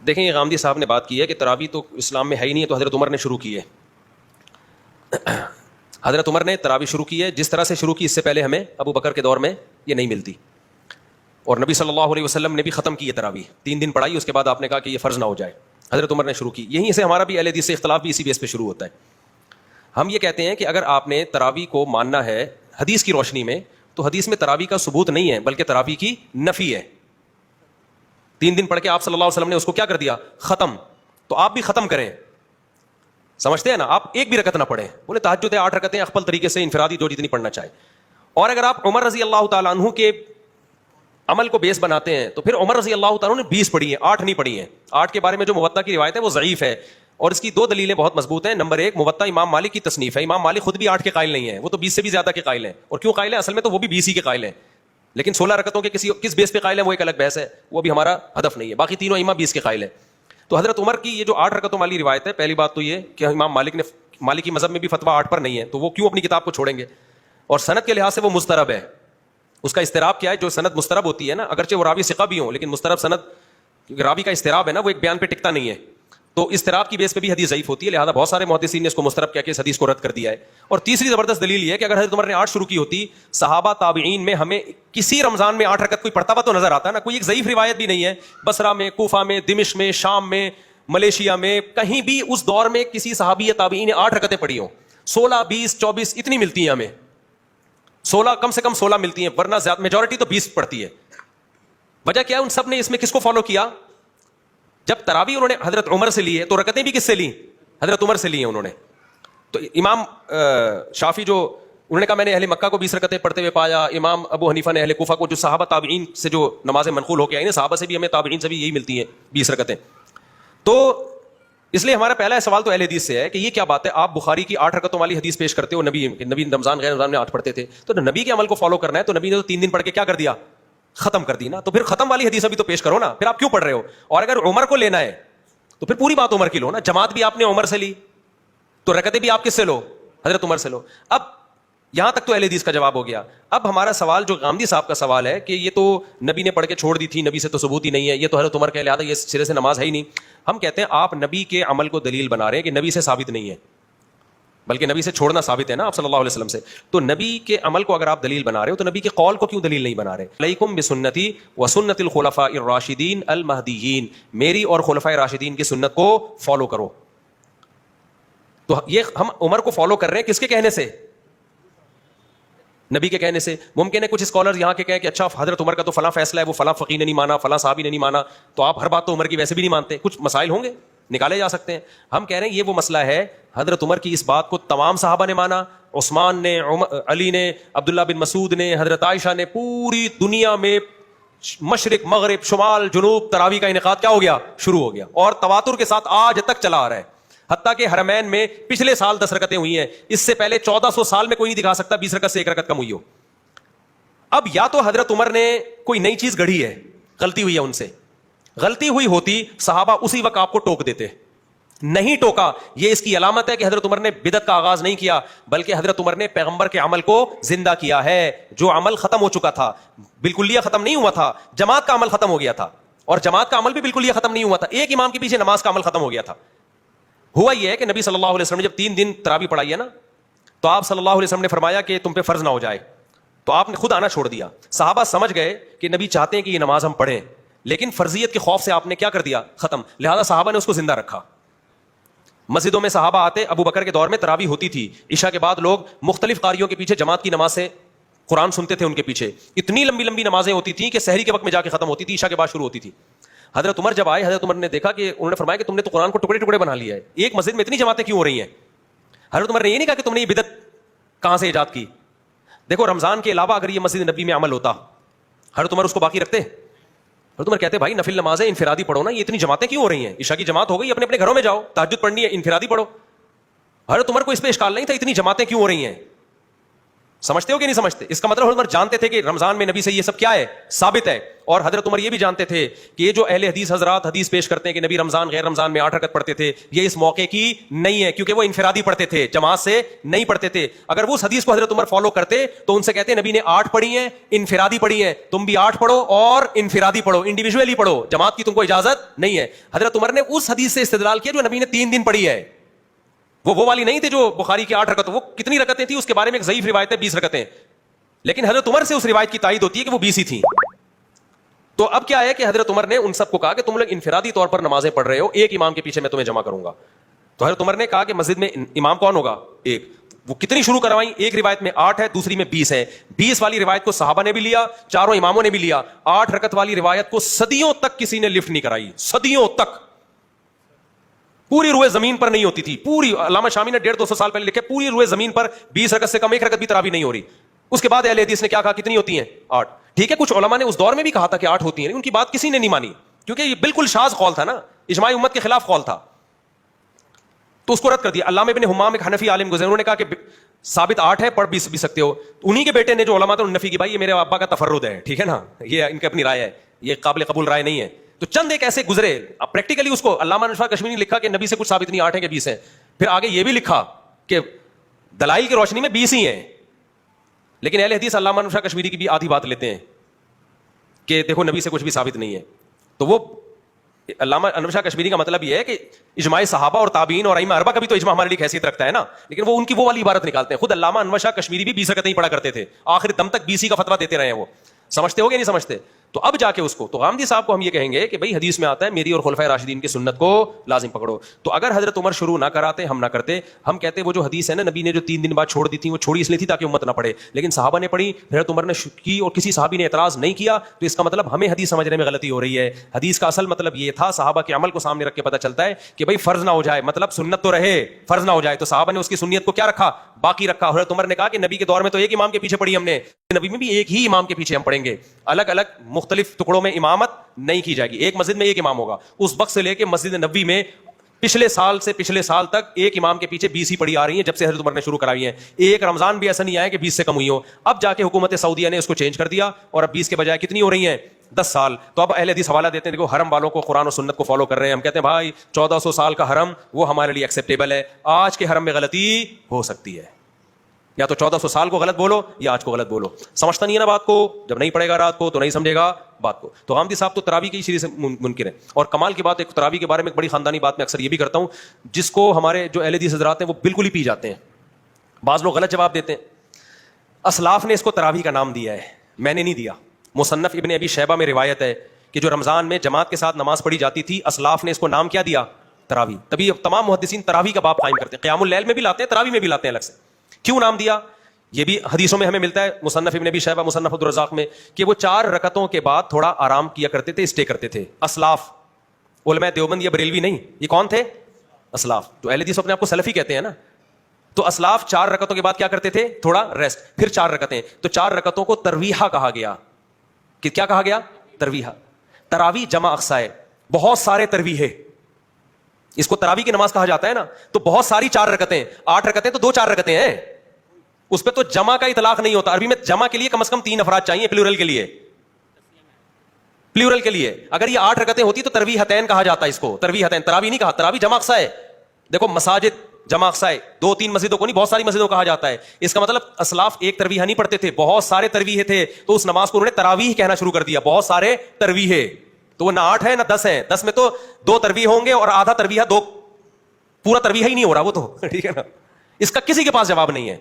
دیکھیں یہ غامدی صاحب نے بات کی ہے کہ تراویح تو اسلام میں ہے ہی نہیں ہے، تو حضرت عمر نے شروع کی ہے. حضرت عمر نے تراویح شروع کی ہے، جس طرح سے شروع کی اس سے پہلے ہمیں ابو بکر کے دور میں یہ نہیں ملتی. اور نبی صلی اللہ علیہ وسلم نے بھی ختم کی ہے تراویح، 3 دن پڑھائی، اس کے بعد آپ نے کہا کہ یہ فرض نہ ہو جائے. حضرت عمر نے شروع کی. یہیں سے ہمارا بھی اہل حدیث سے اختلاف بھی اسی بیس پہ شروع ہوتا ہے. ہم یہ کہتے ہیں کہ اگر آپ نے تراویح کو ماننا ہے حدیث کی روشنی میں، تو حدیث میں تراویح کا ثبوت نہیں ہے بلکہ تراویح کی نفی ہے. 3 دن پڑھ کے آپ صلی اللہ علیہ وسلم نے اس کو کیا کر دیا؟ ختم. تو آپ بھی ختم کریں. سمجھتے ہیں نا؟ آپ ایک بھی رکعت نہ پڑھیں. بولے تہجد ہے 8 رکعتیں اخبل طریقے سے انفرادی جو جتنی پڑھنا چاہے. اور اگر آپ عمر رضی اللہ تعالیٰ عنہ کے عمل کو بیس بناتے ہیں تو پھر عمر رضی اللہ تعالیٰ عنہ نے 20 پڑھی ہیں، 8 نہیں پڑھی ہیں. 8 کے بارے میں جو موطا کی روایت ہے وہ ضعیف ہے، اور اس کی 2 دلیلیں بہت مضبوط ہیں. نمبر 1، موطا امام مالک کی تصنیف ہے. امام مالک خود بھی 8 کے قائل نہیں ہیں، وہ تو 20 سے بھی زیادہ کے قائل ہیں. اور کیوں قائل ہیں؟ اصل میں تو وہ بھی 20 ہی کے قائل ہیں، لیکن 16 رکعتوں کے کس بیس پہ قائل ہیں وہ ایک الگ بحث ہے، وہ بھی ہمارا ہدف نہیں ہے. باقی تینوں ائمہ 20 کے قائل ہیں. تو حضرت عمر کی یہ جو 8 رکعتوں والی روایت ہے، پہلی بات تو یہ کہ امام مالکی مذہب میں بھی فتویٰ 8 پر نہیں ہے، تو وہ کیوں اپنی کتاب کو چھوڑیں گے؟ اور سند کے لحاظ سے وہ مسترب ہے. اس کا استراب کیا ہے؟ جو سند مسترب ہوتی ہے نا، اگرچہ وہ راوی ثقہ بھی ہوں، لیکن مسترب سند راوی کا استراب ہے نا، وہ ایک بیان پہ ٹکتا نہیں ہے، تو استراب کی بیس پہ بھی حدیث ضعیف ہوتی ہے. لہٰذا بہت سارے محدثین نے اس کو مسترب کیا کہ اس حدیث کو رد کر دیا ہے. اور تیسری زبردست دلیل یہ ہے کہ اگر حضرت عمر نے 8 شروع کی ہوتی، صحابہ تابعین میں ہمیں کسی رمضان میں 8 رکعت کوئی پڑھتا ہوا تو نظر آتا ہے نا. کوئی ایک ضعیف روایت بھی نہیں ہے. بصرہ میں، کوفہ میں، دمشق میں، شام میں، ملیشیا میں، کہیں بھی اس دور میں کسی صحابی یا تابعین نے 8 رکعتیں پڑھی ہوں. 16، 20، 24 اتنی ملتی ہیں ہمیں. 16 کم سے کم 16 ملتی ہیں، ورنہ زیادہ میجورٹی تو 20 پڑتی ہے. وجہ کیا ہے؟ ان سب نے اس میں کس کو فالو کیا؟ جب تراویح انہوں نے حضرت عمر سے لی ہے تو رکعتیں بھی کس سے لی؟ حضرت عمر سے لی ہیں انہوں نے. تو امام شافعی جو انہوں نے کہا میں نے اہل مکہ کو 20 رکعتیں پڑھتے ہوئے پایا. امام ابو حنیفہ نے اہل کوفہ کو، جو صحابہ تابعین سے جو نمازیں منقول ہو کے آئی نا، صحابہ سے بھی ہمیں تابعین سے بھی یہی ملتی ہیں 20 رکعتیں. تو اس لیے ہمارا پہلا سوال تو اہل حدیث سے ہے کہ یہ کیا بات ہے؟ آپ بخاری کی 8 رکعتوں والی حدیث پیش کرتے ہو، نبی رمضان غیر رمضان میں 8 پڑھتے تھے، تو نبی کے عمل کو فالو کرنا ہے تو نبی نے تو 3 دن پڑھ کے کیا کر دیا؟ ختم کر دی نا. تو پھر ختم والی حدیث ابھی تو پیش کرو نا، پھر آپ کیوں پڑھ رہے ہو؟ اور اگر عمر کو لینا ہے تو پھر پوری بات عمر کی لو نا. جماعت بھی آپ نے عمر سے لی، تو رکعتیں بھی آپ کس سے لو؟ حضرت عمر سے لو. اب یہاں تک تو اہل حدیث کا جواب ہو گیا. اب ہمارا سوال جو غامدی صاحب کا سوال ہے کہ یہ تو نبی نے پڑھ کے چھوڑ دی تھی، نبی سے تو ثبوت ہی نہیں ہے، یہ تو حضرت عمر کا لہٰذا یہ سرے سے نماز ہے ہی نہیں. ہم کہتے ہیں آپ نبی کے عمل کو دلیل بنا رہے ہیں کہ نبی سے ثابت نہیں ہے، بلکہ نبی سے چھوڑنا ثابت ہے نا آپ صلی اللہ علیہ وسلم سے. تو نبی کے عمل کو اگر آپ دلیل بنا رہے ہو تو نبی کے قول کو کیوں دلیل نہیں بنا رہے؟ علیکم بسنتی وسنت الخلفاء الراشدین المہدیین، میری اور خلفاء راشدین کی سنت کو فالو کرو. تو یہ ہم عمر کو فالو کر رہے ہیں کس کے کہنے سے؟ نبی کے کہنے سے. ممکن ہے کچھ اسکالر یہاں کے کہیں کہ اچھا حضرت عمر کا تو فلاں فیصلہ ہے، وہ فلاں فقیہ نے نہیں مانا، فلاں صحابی نے نہیں مانا، تو آپ ہر بات تو عمر کی ویسے بھی نہیں مانتے. کچھ مسائل ہوں گے نکالے جا سکتے ہیں. ہم کہہ رہے ہیں یہ وہ مسئلہ ہے، حضرت عمر کی اس بات کو تمام صحابہ نے مانا، عثمان نے، علی نے، عبداللہ بن مسعود نے، حضرت عائشہ نے. پوری دنیا میں مشرق مغرب شمال جنوب تراویح کا انعقاد کیا ہو گیا؟ شروع ہو گیا، اور تواتر کے ساتھ آج تک چلا آ رہا ہے. حتیٰ کہ حرمین میں پچھلے سال 10 رکعتیں ہوئی ہیں، اس سے پہلے 1400 سال میں کوئی نہیں دکھا سکتا 20 رکعت سے 1 رکعت کم ہوئی ہو. اب یا تو حضرت عمر نے کوئی نئی چیز گڑھی ہے، غلطی ہوئی ہے ان سے. غلطی ہوئی ہوتی صحابہ اسی وقت آپ کو ٹوک دیتے، نہیں ٹوکا. یہ اس کی علامت ہے کہ حضرت عمر نے بدعت کا آغاز نہیں کیا، بلکہ حضرت عمر نے پیغمبر کے عمل کو زندہ کیا ہے. جو عمل ختم ہو چکا تھا، بالکلیہ ختم نہیں ہوا تھا، جماعت کا عمل ختم ہو گیا تھا، اور جماعت کا عمل بھی بالکلیہ ختم نہیں ہوا تھا. ایک امام کے پیچھے نماز کا عمل ختم ہو گیا تھا. ہوا یہ ہے کہ نبی صلی اللہ علیہ وسلم نے جب 3 دن تراویح پڑھائی ہے نا، تو آپ صلی اللہ علیہ وسلم نے فرمایا کہ تم پہ فرض نہ ہو جائے، تو آپ نے خود آنا چھوڑ دیا. صحابہ سمجھ گئے کہ نبی چاہتے ہیں کہ یہ نماز ہم پڑھیں، لیکن فرضیت کے خوف سے آپ نے کیا کر دیا؟ ختم. لہذا صحابہ نے اس کو زندہ رکھا. مسجدوں میں صحابہ آتے، ابو بکر کے دور میں تراویح ہوتی تھی، عشاء کے بعد لوگ مختلف قاریوں کے پیچھے جماعت کی نماز سے قرآن سنتے تھے. ان کے پیچھے اتنی لمبی لمبی نمازیں ہوتی تھیں کہ سحری کے وقت میں جا کے ختم ہوتی تھی، عشاء کے بعد شروع ہوتی تھی. حضرت عمر جب آئے، حضرت عمر نے دیکھا کہ انہوں نے فرمایا کہ تم نے تو قرآن کو ٹکڑے ٹکڑے بنا لیا ہے، ایک مسجد میں اتنی جماعتیں کیوں ہو رہی ہیں؟ حضرت عمر نے یہ نہیں کہا کہ تم نے یہ بدعت کہاں سے ایجاد کی. دیکھو رمضان کے علاوہ اگر یہ مسجد نبی میں عمل ہوتا، حضرت عمر اس کو باقی رکھتے؟ حضرت عمر کہتے بھائی نفل نمازیں انفرادی پڑھو نا، یہ اتنی جماعتیں کیوں ہو رہی ہیں؟ عشاء کی جماعت ہو گئی، اپنے اپنے گھروں میں جاؤ، تہجد پڑھنی ہے انفرادی پڑھو. حضرت عمر کو اس پہ اشکال نہیں تھا اتنی جماعتیں کیوں ہو رہی ہیں. سمجھتے ہو کہ نہیں سمجھتے؟ اس کا مطلب عمر جانتے تھے کہ رمضان میں نبی سے یہ سب کیا ہے، ثابت ہے. اور حضرت عمر یہ بھی جانتے تھے کہ یہ جو اہل حدیث حضرات حدیث پیش کرتے ہیں کہ نبی رمضان غیر رمضان میں 8 رکعت پڑھتے تھے، یہ اس موقع کی نہیں ہے، کیونکہ وہ انفرادی پڑھتے تھے، جماعت سے نہیں پڑھتے تھے. اگر وہ اس حدیث کو حضرت عمر فالو کرتے تو ان سے کہتے ہیں نبی نے 8 پڑھی ہیں، انفرادی پڑھی ہیں، تم بھی 8 پڑھو اور انفرادی پڑھو، انڈیویجولی پڑھو، جماعت کی تم کو اجازت نہیں ہے. حضرت عمر نے اس حدیث سے استدلال کیا جو نبی نے 3 دن پڑھی ہے. وہ والی نہیں تھی جو بخاری کی 8 رکعت. وہ کتنی رکعتیں تھیں اس کے بارے میں ایک ضعیف روایت ہے، 20 رکعتیں. لیکن حضرت عمر سے اس روایت کی تائید ہوتی ہے کہ وہ 20 ہی تھیں. تو اب کیا ہے کہ حضرت عمر نے ان سب کو کہا کہ تم لوگ انفرادی طور پر نمازیں پڑھ رہے ہو، ایک امام کے پیچھے میں تمہیں جمع کروں گا. تو حضرت عمر نے کہا کہ مسجد میں امام کون ہوگا؟ ایک. وہ کتنی شروع کروائیں؟ ایک روایت میں 8 ہے، دوسری میں 20 ہے. 20 والی روایت کو صحابہ نے بھی لیا، چاروں اماموں نے بھی لیا. 8 رکعت والی روایت کو صدیوں تک کسی نے لفٹ نہیں کرائی، صدیوں تک. پوری روئے زمین پر نہیں ہوتی تھی. پوری علامہ شامی نے 150-200 سال پہلے لکھے پوری روئے زمین پر 20 رکعت سے کم ایک رکعت بھی تراویح نہیں ہو رہی. اس کے بعد اہل حدیث نے کیا کہا؟ کتنی ہوتی ہیں؟ 8. ٹھیک ہے، کچھ علماء نے اس دور میں بھی کہا تھا کہ 8 ہوتی ہیں، ان کی بات کسی نے نہیں مانی کیونکہ یہ بالکل شاذ قول تھا نا، اجماع امت کے خلاف قول تھا، تو اس کو رد کر دیا. علامہ ابن حمام ایک حنفی عالم گزرے، انہوں نے کہا کہ ثابت 8 ہے، پڑھ بھی سکتے ہو. انہی کے بیٹے نے جو علماء تھے انہوں نے نفی کی، بھائی یہ میرے ابا کا تفرد ہے، ٹھیک ہے نا، یہ ان کی اپنی رائے ہے، یہ قابل قبول رائے نہیں ہے. تو چند ایک ایسے گزرے. اب پریکٹیکلی اس کو علامہ انشا کشمیری نے لکھا کہ نبی سے کچھ ثابت نہیں 8 ہے کہ 20 ہے. پھر آگے یہ بھی لکھا کہ دلائل کی روشنی میں 20 ہی ہیں. لیکن اہل حدیث علامہ انشا کشمیری کی بھی آدھی بات لیتے ہیں کہ دیکھو نبی سے کچھ بھی ثابت نہیں ہے. تو وہ علامہ انشا کشمیری کا مطلب یہ ہے کہ اجماع صحابہ اور تابعین اور ائمہ اربعہ کا بھی تو اجماع ہمارے لیے حیثیت رکھتا ہے نا. لیکن وہ ان کی وہ والی عبارت نکالتے ہیں. خود علامہ انور شاہ کشمیری بھی 20 رکعتیں ہی پڑھا کرتے تھے، آخر دم تک 20 ہی کا فتویٰ دیتے رہے ہیں. وہ سمجھتے ہو گے نہیں سمجھتے؟ تو اب جا کے اس کو تو غامدی صاحب کو ہم یہ کہیں گے کہ بھائی حدیث میں آتا ہے میری اور خلفائے راشدین کی سنت کو لازم پکڑو. تو اگر حضرت عمر شروع نہ کراتے، ہم نہ کرتے، ہم کہتے وہ جو حدیث ہے نا نبی نے جو 3 دن بعد چھوڑ دی تھی، وہ چھوڑی اس لیے تھی تاکہ امت نہ پڑھے. لیکن صحابہ نے پڑھی، حضرت عمر نے کی اور کسی صحابی نے اعتراض نہیں کیا، تو اس کا مطلب ہمیں حدیث سمجھنے میں غلطی ہو رہی ہے. حدیث کا اصل مطلب یہ تھا، صحابہ کے عمل کو سامنے رکھ کے پتہ چلتا ہے کہ بھائی فرض نہ ہو جائے، مطلب سنت تو رہے، فرض نہ ہو جائے. تو صحابہ نے اس کی سنت کو کیا رکھا؟ باقی رکھا. حضرت عمر نے کہا کہ نبی کے دور میں تو ایک امام کے پیچھے پڑھی ہم نے، نبی میں بھی ایک ہی امام کے پیچھے ہم پڑھیں گے، الگ الگ مختلف ٹکڑوں میں امامت نہیں کی جائے گی. ایک مسجد میں ایک امام ہوگا. اس وقت سے لے کے مسجد نبوی میں پچھلے سال سے پچھلے سال تک ایک امام کے پیچھے 20 ہی پڑھی آ رہی ہیں جب سے حضرت عمر نے شروع کرائی ہیں. ایک رمضان بھی ایسا نہیں آیا کہ 20 سے کم ہوئی ہو. اب جا کے حکومت سعودیہ نے اس کو چینج کر دیا اور اب 20 کے بجائے کتنی ہو رہی ہیں؟ 10 سال. تو اب اہل حدیث حوالہ دیتے ہیں، دیکھو حرم والوں کو قرآن و سنت کو فالو کر رہے ہیں. ہم کہتے ہیں بھائی 1400 سال کا حرم وہ ہمارے لیے ایکسیپٹیبل ہے، آج کے حرم میں غلطی ہو سکتی ہے. یا تو 1400 سال کو غلط بولو یا آج کو غلط بولو. سمجھتا نہیں ہے نا بات کو، جب نہیں پڑھے گا رات کو تو نہیں سمجھے گا بات کو. تو غامدی صاحب تو تراویح کی شریح سے منکر ہے. اور کمال کی بات ایک تراویح کے بارے میں ایک بڑی خاندانی بات میں اکثر یہ بھی کرتا ہوں، جس کو ہمارے جو اہل حدیث حضرات ہیں وہ بالکل ہی پی جاتے ہیں. بعض لوگ غلط جواب دیتے ہیں. اسلاف نے اس کو تراویح کا نام دیا ہے، میں نے نہیں دیا. مصنف ابن ابی شیبہ میں روایت ہے کہ جو رمضان میں جماعت کے ساتھ نماز پڑھی جاتی تھی، اسلاف نے اس کو نام کیا دیا؟ تراویح. تبھی تمام محدثین تراویح کا باب قائم کرتے ہیں. قیام اللیل میں بھی لاتے ہیں، تراویح میں بھی لاتے ہیں الگ سے. کیوں نام دیا؟ یہ بھی حدیثوں میں ہمیں ملتا ہے، مصنف ابن ابی شیبہ، مصنف عبدالرزاق میں، کہ وہ 4 رکعتوں کے بعد تھوڑا آرام کیا کرتے تھے، اسٹے کرتے تھے. اسلاف، علماء دیوبند یا بریلوی نہیں، یہ کون تھے؟ اسلاف. تو اہل حدیث اپنے آپ کو سلفی کہتے ہیں نا. تو اسلاف 4 رکعتوں کے بعد کیا کرتے تھے؟ تھوڑا ریسٹ، پھر 4 رکعتیں. تو 4 رکعتوں کو ترویحہ کہا گیا. کہ کیا کہا گیا؟ ترویحہ. تراویح جمع اقصا ہے، بہت سارے ترویح ہے، اس کو تراویح کی نماز کہا جاتا ہے نا. تو بہت ساری 4 رکعتیں، 8 رکعتیں تو 2-4 رکعتیں ہیں، اس پہ تو جمع کا اطلاق نہیں ہوتا. عربی میں جمع کے لیے کم از کم 3 افراد چاہیے، پلورل کے لیے. پلورل کے لیے اگر یہ 8 رکعتیں ہوتی تو ترویحتین کہا جاتا ہے اس کو. ترویحتین، تراویح نہیں کہا، تراویح جمع اقصا ہے. دیکھو مساجد جمع اقصا ہے، 2-3 مسجدوں کو نہیں، بہت ساری مسجدوں کہا جاتا ہے. اس کا مطلب اسلاف ایک ترویح نہیں پڑھتے تھے، بہت سارے ترویح تھے. تو اس نماز کو انہوں نے تراویح کہنا شروع کر دیا، بہت سارے ترویح. تو وہ نہ 8 ہے نہ 10 ہے. 10 میں تو 2 ترویح ہوں گے اور آدھا ترویح، 2 پورا ترویح ہی نہیں ہو رہا وہ تو، ٹھیک ہے نا. اس کا کسی کے پاس جواب نہیں ہے.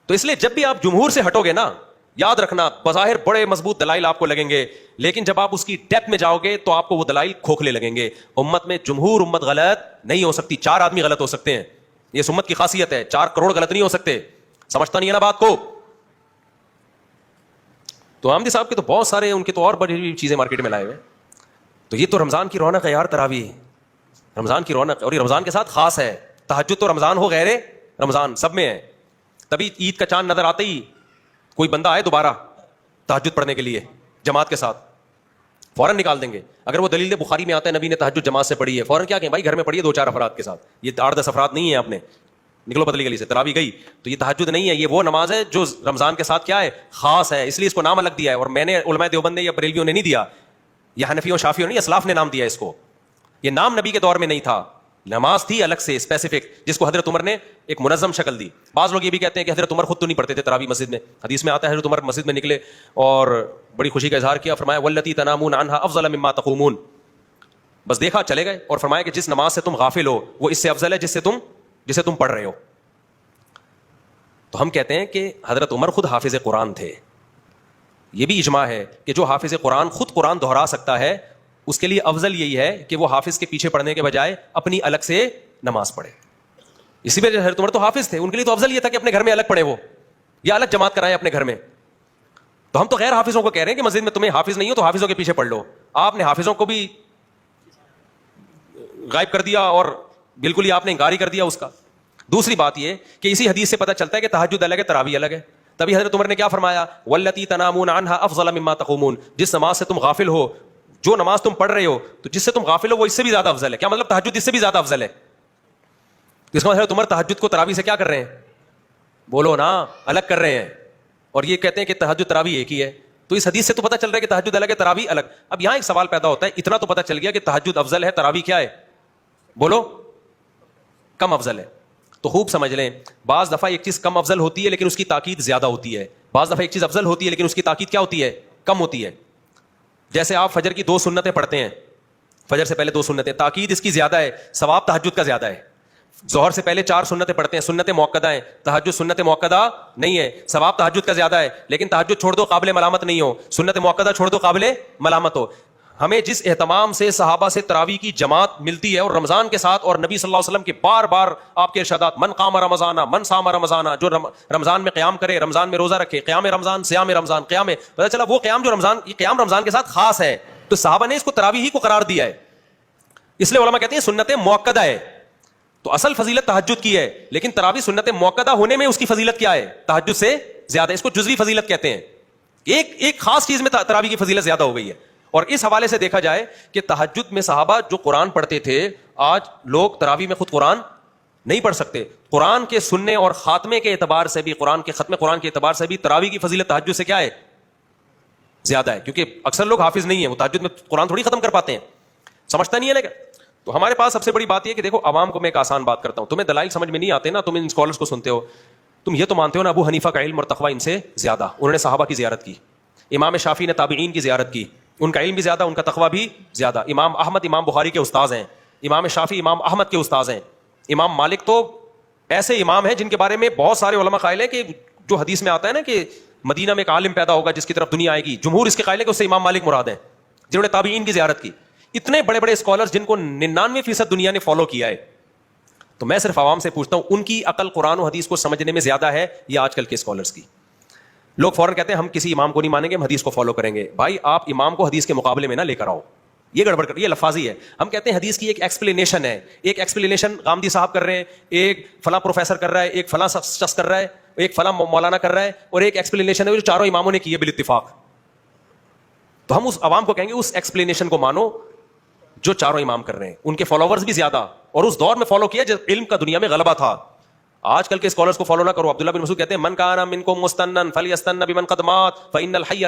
تو اس لیے جب بھی آپ جمہور سے ہٹو گے نا، یاد رکھنا بظاہر بڑے مضبوط دلائل آپ کو لگیں گے، لیکن جب آپ اس کی ڈیپتھ میں جاؤ گے تو آپ کو وہ دلائل کھوکھلے لگیں گے. امت میں جمہور امت غلط نہیں ہو سکتی، 4 آدمی غلط ہو سکتے ہیں، یہ امت کی خاصیت ہے. 4 کروڑ غلط نہیں ہو سکتے. سمجھتا نہیں ہے نا بات کو. تو حامدی صاحب کے تو بہت سارے، ان کے تو اور بڑی چیزیں مارکیٹ میں لائے ہوئے. تو یہ تو رمضان کی رونق ہے یار، تراویح رمضان کی رونق، اور یہ رمضان کے ساتھ خاص ہے. تہجد تو رمضان ہو غیر رمضان سب میں ہے. تبھی عید کا چاند نظر آتے ہی کوئی بندہ آئے دوبارہ تہجد پڑھنے کے لیے جماعت کے ساتھ، فوراً نکال دیں گے. اگر وہ دلیل بخاری میں آتا ہے نبی نے تہجد جماعت سے پڑھی ہے، فوراً کیا کہیں بھائی گھر میں پڑھیے 2-4 افراد کے ساتھ. یہ 8-10 افراد نہیں ہیں آپ نے، نکلو پتلی گلی سے، تراویح گئی تو یہ تہجد نہیں ہے، یہ وہ نماز ہے جو رمضان کے ساتھ کیا ہے، خاص ہے، اس لیے اس کو نام الگ دیا ہے. اور میں نے علماء دیوبند نے یا بریلویوں نے نہیں دیا، یا حنفیوں شافیوں نہیں، اسلاف نے نام دیا اس کو. یہ نام نبی کے دور میں نہیں تھا، نماز تھی الگ سے اسپیسیفک جس کو حضرت عمر نے ایک منظم شکل دی. بعض لوگ یہ بھی کہتے ہیں کہ حضرت عمر خود تو نہیں پڑھتے تھے تراویح مسجد میں. حدیث میں آتا ہے حضرت عمر مسجد میں نکلے اور بڑی خوشی کا اظہار کیا، فرمایا واللتی تنامون عنہا افضل مما تقومون. بس دیکھا چلے گئے، اور فرمایا کہ جس نماز سے تم غافل ہو وہ اس سے افضل ہے جسے تم پڑھ رہے ہو. تو ہم کہتے ہیں کہ حضرت عمر خود حافظ قرآن تھے. یہ بھی اجماع ہے کہ جو حافظ قرآن خود قرآن دہرا سکتا ہے اس کے لیے افضل یہی ہے کہ وہ حافظ کے پیچھے پڑھنے کے بجائے اپنی الگ سے نماز پڑھے. اسی وجہ حضرت عمر تو حافظ تھے، ان کے لیے تو افضل یہ تھا کہ اپنے گھر میں الگ پڑھے وہ، یا الگ جماعت کرائیں اپنے گھر میں. تو ہم تو غیر حافظوں کو کہہ رہے ہیں کہ مسجد میں تمہیں حافظ نہیں ہو تو حافظوں کے پیچھے پڑھ لو. آپ نے حافظوں کو بھی غائب کر دیا اور بالکل ہی آپ نے انکار ہی کر دیا اس کا. دوسری بات یہ کہ اسی حدیث سے پتہ چلتا ہے کہ تہجد الگ ہے، تراویح الگ ہے. تبھی حضرت عمر نے کیا فرمایا، واللتی تنامون عنہا افضل مما تقومون، جس نماز سے تم غافل ہو، جو نماز تم پڑھ رہے ہو تو جس سے تم غافل ہو وہ اس سے بھی زیادہ افضل ہے. کیا مطلب تہجد اس سے بھی زیادہ افضل ہے؟ اس کا حضرت عمر تہجد کو تراویح سے کیا کر رہے ہیں؟ بولو نا، الگ کر رہے ہیں. اور یہ کہتے ہیں کہ تہجد تراویح ایک ہی ہے. تو اس حدیث سے تو پتہ چل رہا ہے کہ تہجد الگ ہے، تراویح الگ. اب یہاں ایک سوال پیدا ہوتا ہے، اتنا تو پتہ چل گیا کہ تہجد افضل ہے، تراویح کیا ہے؟ بولو، کم افضل ہے. تو خوب سمجھ لیں، بعض دفعہ ایک چیز کم افضل ہوتی ہے لیکن اس کی تاکید زیادہ ہوتی ہے. بعض دفعہ ایک چیز افضل ہوتی ہے لیکن اس کی تاکید کیا ہوتی ہے؟ کم ہوتی ہے. جیسے آپ فجر کی 2 سنتیں پڑھتے ہیں، فجر سے پہلے 2 سنتیں، تاکید اس کی زیادہ ہے، ثواب تہجد کا زیادہ ہے. ظہر سے پہلے 4 سنتیں پڑھتے ہیں، سنتیں موقدہ ہیں، تہجد سنت موقدہ نہیں ہے، ثواب تہجد کا زیادہ ہے. لیکن تہجد چھوڑ دو قابل ملامت نہیں ہو، سنت موقدہ چھوڑ دو قابل ملامت ہو. ہمیں جس اہتمام سے صحابہ سے تراویح کی جماعت ملتی ہے اور رمضان کے ساتھ، اور نبی صلی اللہ علیہ وسلم کے بار بار آپ کے ارشادات، من قام رمضان من صام رمضان، جو رمضان میں قیام کرے، رمضان میں روزہ رکھے، قیام رمضان، صیام رمضان، قیام، پتہ چلا وہ قیام جو قیام رمضان کے ساتھ خاص ہے. تو صحابہ نے اس کو تراویح ہی کو قرار دیا ہے، اس لیے علماء کہتے ہیں سنت موقدہ ہے. تو اصل فضیلت تہجد کی ہے، لیکن تراویح سنت موقدہ ہونے میں اس کی فضیلت کیا ہے؟ تہجد سے زیادہ. اس کو جزوی فضیلت کہتے ہیں. ایک خاص چیز میں تراویح کی فضیلت زیادہ ہو گئی ہے. اور اس حوالے سے دیکھا جائے کہ تہجد میں صحابہ جو قرآن پڑھتے تھے، آج لوگ تراویح میں خود قرآن نہیں پڑھ سکتے. قرآن کے سننے اور خاتمے کے اعتبار سے بھی، قرآن کے ختم قرآن کے اعتبار سے بھی تراویح کی فضیلت تہجد سے کیا ہے؟ زیادہ ہے. کیونکہ اکثر لوگ حافظ نہیں ہیں، وہ تہجد میں قرآن تھوڑی ختم کر پاتے ہیں، سمجھتا نہیں ہے. لیکن تو ہمارے پاس سب سے بڑی بات یہ کہ دیکھو، عوام کو میں ایک آسان بات کرتا ہوں، تمہیں دلائل سمجھ میں نہیں آتے نا، تم ان اسکالرس کو سنتے ہو، تم یہ تو مانتے ہو نا ابو حنیفہ کا علم اور تقویٰ ان سے زیادہ، انہوں نے صحابہ کی زیارت کی. امام شافعی نے تابعین کی زیارت کی، ان کا علم بھی زیادہ، ان کا تقویٰ بھی زیادہ. امام احمد امام بخاری کے استاذ ہیں، امام شافعی امام احمد کے استاذ ہیں. امام مالک تو ایسے امام ہیں جن کے بارے میں بہت سارے علماء قائل ہیں کہ جو حدیث میں آتا ہے نا کہ مدینہ میں ایک عالم پیدا ہوگا جس کی طرف دنیا آئے گی، جمہور اس کے قائل ہے کہ اس سے امام مالک مراد ہیں، جنہوں نے تابعین کی زیارت کی. اتنے بڑے بڑے اسکالرز جن کو 99% دنیا نے فالو کیا ہے. تو میں صرف عوام سے پوچھتا ہوں، ان کی عقل قرآن و حدیث کو سمجھنے میں زیادہ ہے یا آج کل کے اسکالرز کی؟ لوگ فوراً کہتے ہیں ہم کسی امام کو نہیں مانیں گے، ہم حدیث کو فالو کریں گے. بھائی آپ امام کو حدیث کے مقابلے میں نہ لے کر آؤ، یہ گڑبڑ کر، یہ لفاظی ہے. ہم کہتے ہیں حدیث کی ایک ایکسپلینیشن ہے، ایک ایکسپلینیشن غامدی صاحب کر رہے ہیں، ایک فلاں پروفیسر کر رہا ہے، ایک فلاں شخص کر رہا ہے، ایک فلاں مولانا کر رہا ہے، اور ایک ایکسپلینیشن ہے جو چاروں اماموں نے کی ہے بالاتفاق. تو ہم اس عوام کو کہیں گے اس ایکسپلینیشن کو مانو جو چاروں امام کر رہے ہیں. ان کے فالوورز بھی زیادہ، اور اس دور میں فالو کیا جب علم کا دنیا میں غلبہ تھا. آج کل کے اسکالرز کو فالو نہ کرو. عبداللہ بن مسعود کہتے ہیں من کان منکم مستنن فلیستن بمن قد مات فإن الحی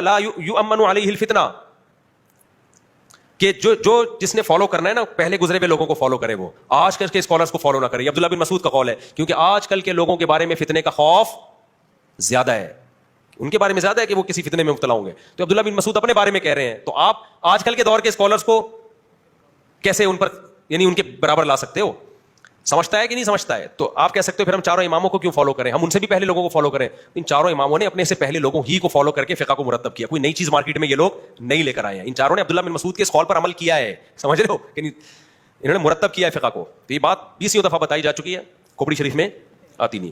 لا یؤمن علیہ الفتنہ، کہ جو جس نے فالو کرنا ہے نا پہلے گزرے ہوئے لوگوں کو فالو کرے، وہ آج کل کے اسکالرز کو فالو نہ کرے. عبداللہ بن مسعود کا قول ہے، کیونکہ آج کل کے لوگوں کے بارے میں فتنے کا خوف زیادہ ہے، ان کے بارے میں زیادہ ہے کہ وہ کسی فتنے میں مبتلا ہوں گے. تو عبداللہ بن مسعود اپنے بارے میں کہہ رہے ہیں، تو آپ آج کل کے دور کے اسکالرز کو کیسے ان پر، یعنی ان کے برابر لا سکتے ہو؟ سمجھتا ہے کہ نہیں سمجھتا ہے؟ تو آپ کہہ سکتے ہو پھر ہم چاروں اماموں کو کیوں فالو کریں، ہم ان سے بھی پہلے لوگوں کو فالو کریں. ان چاروں اماموں نے اپنے سے پہلے لوگوں ہی کو فالو کر کے فقہ کو مرتب کیا، کوئی نئی چیز مارکیٹ میں یہ لوگ نہیں لے کر آئے ہیں. ان چاروں نے عبداللہ بن مسعود کے اس قول پر عمل کیا ہے، سمجھ رہے ہو کہ نہیں؟ انہوں نے مرتب کیا ہے فقہ کو. تو یہ بات 20 دفعہ بتائی جا چکی ہے، کھوپڑی شریف میں آتی نہیں.